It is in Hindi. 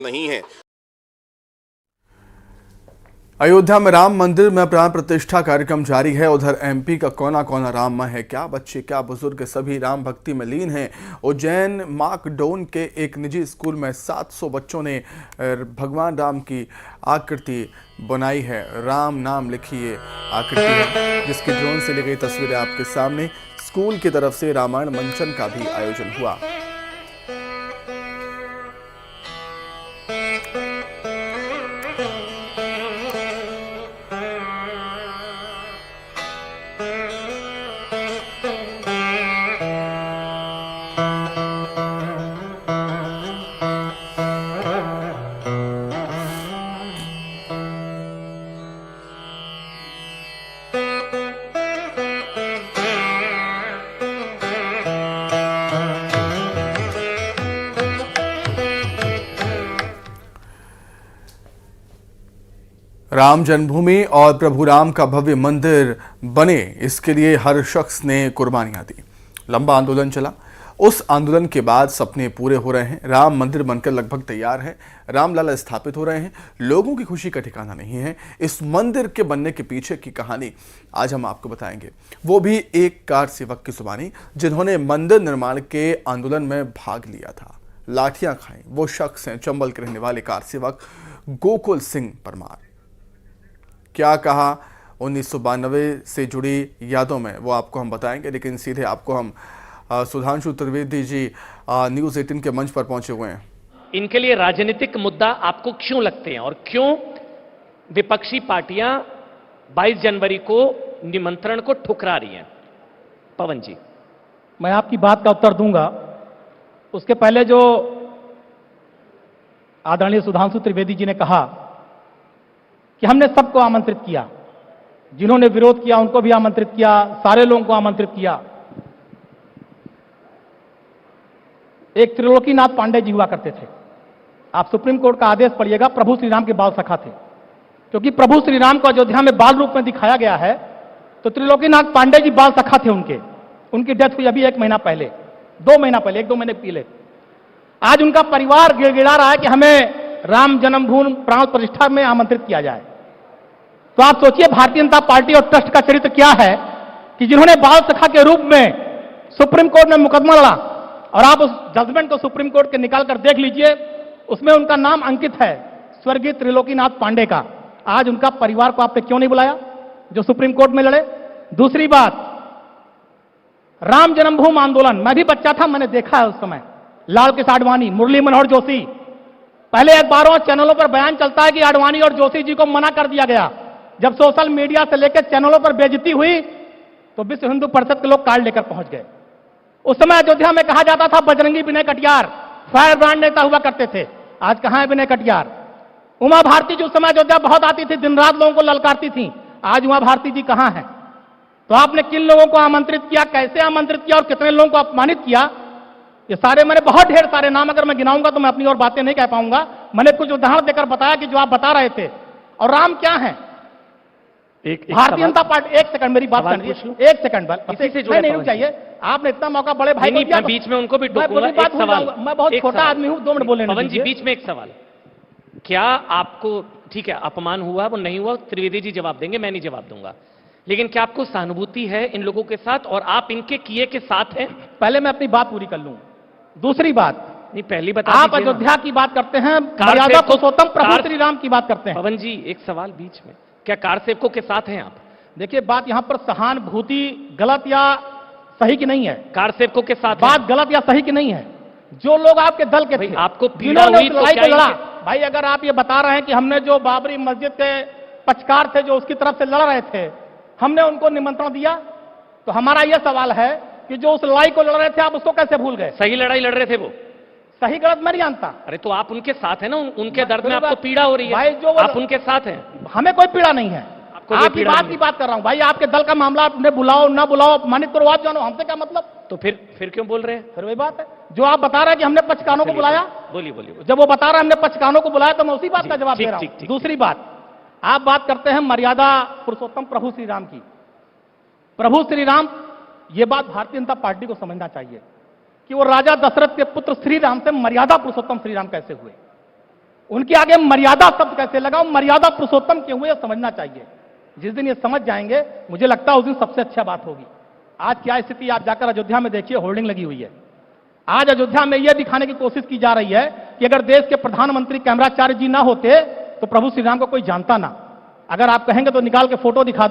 नहीं है। अयोध्या में राम मंदिर में प्राण प्रतिष्ठा कार्यक्रम जारी है। उधर एमपी का कोना कोना राममय है। क्या बच्चे क्या बुजुर्ग सभी राम भक्ति में लीन हैं। उज्जैन माकडोन के एक निजी स्कूल में 700 बच्चों ने भगवान राम की आकृति बनाई है। राम नाम लिखी ये आकृति है, जिसकी ड्रोन से ली गई तस्वीरें आपके सामने। स्कूल की तरफ से रामायण मंचन का भी आयोजन हुआ। राम जन्मभूमि और प्रभु राम का भव्य मंदिर बने, इसके लिए हर शख्स ने कुर्बानियां दी। लंबा आंदोलन चला। उस आंदोलन के बाद सपने पूरे हो रहे हैं। राम मंदिर बनकर लगभग तैयार है। रामलला स्थापित हो रहे हैं। लोगों की खुशी का ठिकाना नहीं है। इस मंदिर के बनने के पीछे की कहानी आज हम आपको बताएंगे, वो भी एक कार सेवक की जुबानी, जिन्होंने मंदिर निर्माण के आंदोलन में भाग लिया था। लाठियां खाई वो शख्स हैं चंबल के रहने वाले कार सेवक गोकुल सिंह परमार। क्या कहा 1992 से जुड़ी यादों में, वो आपको हम बताएंगे, लेकिन सीधे आपको हम सुधांशु त्रिवेदी जी न्यूज़ 18 के मंच पर पहुंचे हुए हैं। इनके लिए राजनीतिक मुद्दा आपको क्यों लगते हैं और क्यों विपक्षी पार्टियां 22 जनवरी को निमंत्रण को ठुकरा रही हैं? पवन जी, मैं आपकी बात का उत्तर दूंगा। उसके पहले जो आदरणीय सुधांशु त्रिवेदी जी ने कहा कि हमने सबको आमंत्रित किया, जिन्होंने विरोध किया उनको भी आमंत्रित किया, सारे लोगों को आमंत्रित किया। एक त्रिलोकीनाथ पांडे जी हुआ करते थे। आप सुप्रीम कोर्ट का आदेश पढ़िएगा, प्रभु श्री राम के बाल सखा थे। क्योंकि प्रभु श्री राम को अयोध्या में बाल रूप में दिखाया गया है, तो त्रिलोकीनाथ पांडे जी बाल सखा थे उनकी डेथ हुई अभी 1 महीना पहले, 2 महीना पहले, 1-2 महीने पहले। आज उनका परिवार गिड़गिड़ा रहा है कि हमें राम जन्मभूमि प्राण प्रतिष्ठा में आमंत्रित किया जाए। तो आप सोचिए भारतीय जनता पार्टी और ट्रस्ट का चरित्र क्या है कि जिन्होंने बाल सखा के रूप में सुप्रीम कोर्ट में मुकदमा लड़ा, और आप उस जजमेंट को सुप्रीम कोर्ट के निकाल कर देख लीजिए, उसमें उनका नाम अंकित है, स्वर्गीय त्रिलोकीनाथ पांडे का। आज उनका परिवार को आपने क्यों नहीं बुलाया जो सुप्रीम कोर्ट में लड़े? दूसरी बात, राम जन्मभूमि आंदोलन, मैं भी बच्चा था, मैंने देखा है उस समय। लाल कृष्ण आडवाणी, मुरली मनोहर जोशी, पहले अखबारों चैनलों पर बयान चलता है कि आडवाणी और जोशी जी को मना कर दिया गया। जब सोशल मीडिया से लेकर चैनलों पर बेइज्जती हुई तो विश्व हिंदू परिषद के लोग कार्ड लेकर पहुंच गए। उस समय अयोध्या में कहा जाता था बजरंगी विनय कटियार फायर ब्रांड नेता हुआ करते थे। आज कहां है विनय कटियार? उमा भारती जी उस समय अयोध्या बहुत आती थी, दिन रात लोगों को ललकारती थी। आज उमा भारती जी कहां है? तो आपने किन लोगों को आमंत्रित किया, कैसे आमंत्रित किया और कितने लोगों को अपमानित किया? ये सारे, मैंने बहुत ढेर सारे नाम अगर मैं गिनाऊंगा तो मैं अपनी और बातें नहीं कह पाऊंगा। मैंने कुछ उदाहरण देकर बताया कि जो आप बता रहे थे। और राम क्या है? भारतीय जनता पार्टी, एक सेकंड मेरी बात करनी है, एक सेकंड नहीं रुक जाइए। आपने इतना मौका बड़े भाई को दिया, बीच में उनको भी टोकूंगा। एक सवाल, मैं बहुत छोटा आदमी हूं, 2 मिनट बोलने पवन जी, बीच में एक सवाल। क्या आपको, ठीक है, अपमान हुआ वो नहीं हुआ, त्रिवेदी जी जवाब देंगे, मैं नहीं जवाब दूंगा, लेकिन क्या आपको सहानुभूति है इन लोगों के साथ और आप इनके किए के साथ हैं? पहले मैं अपनी बात पूरी कर लूं। दूसरी बात, नहीं पहली बता, आप अयोध्या की बात करते हैं, मर्यादा पुरुषोत्तम प्रभु श्री राम की बात करते हैं। पवन जी, एक सवाल बीच में, क्या कार सेवकों के साथ हैं आप? देखिए, बात यहां पर सहानुभूति गलत या सही की नहीं है। कार सेवकों के साथ बात गलत या सही की नहीं है। जो लोग आपके दल के थे, आपको पीड़ा हुई तो क्या लड़ा? भाई अगर आप ये बता रहे हैं कि हमने जो बाबरी मस्जिद के पक्षकार थे जो उसकी तरफ से लड़ रहे थे, हमने उनको निमंत्रण दिया, तो हमारा यह सवाल है कि जो उस लड़ाई को लड़ रहे थे आप उसको कैसे भूल गए? सही लड़ाई लड़ रहे थे वो, सही गलत मैं नहीं जानता। अरे तो आप उनके साथ हैं ना, उनके दर्द में आपको पीड़ा हो रही है भाई, जो आप उनके साथ हैं। हमें कोई पीड़ा नहीं है, आपकी बात की बात कर रहा हूं। भाई आपके दल का मामला, आपने बुलाओ ना बुलाओ, अपमानित करो, आप जानो, हमसे क्या मतलब? तो फिर क्यों बोल रहे हैं? फिर वही बात है जो आप बता रहे हैं कि हमने पचकानों को बुलाया। बोलिए। जब वो बता रहा है हमने पचकानों को बुलाया तो मैं उसी बात का जवाब दे रहा हूं। दूसरी बात, आप बात करते हैं मर्यादा पुरुषोत्तम प्रभु श्री राम की। प्रभु श्री राम, ये बात भारतीय जनता पार्टी को समझना चाहिए कि वो राजा दशरथ के पुत्र श्री राम से मर्यादा पुरुषोत्तम श्री राम कैसे हुए। उनके आगे मर्यादा शब्द कैसे लगाओ, मर्यादा पुरुषोत्तम क्यों हुए, यह समझना चाहिए। जिस दिन ये समझ जाएंगे, मुझे लगता है उस दिन सबसे अच्छा बात होगी। आज क्या स्थिति, आप जाकर अयोध्या में देखिए, होर्डिंग लगी हुई है। आज अयोध्या में यह दिखाने की कोशिश की जा रही है कि अगर देश के प्रधानमंत्री कैमराचार्य जी ना होते तो प्रभु श्री राम को कोई जानता ना। अगर आप कहेंगे तो निकाल के फोटो दिखा दूं।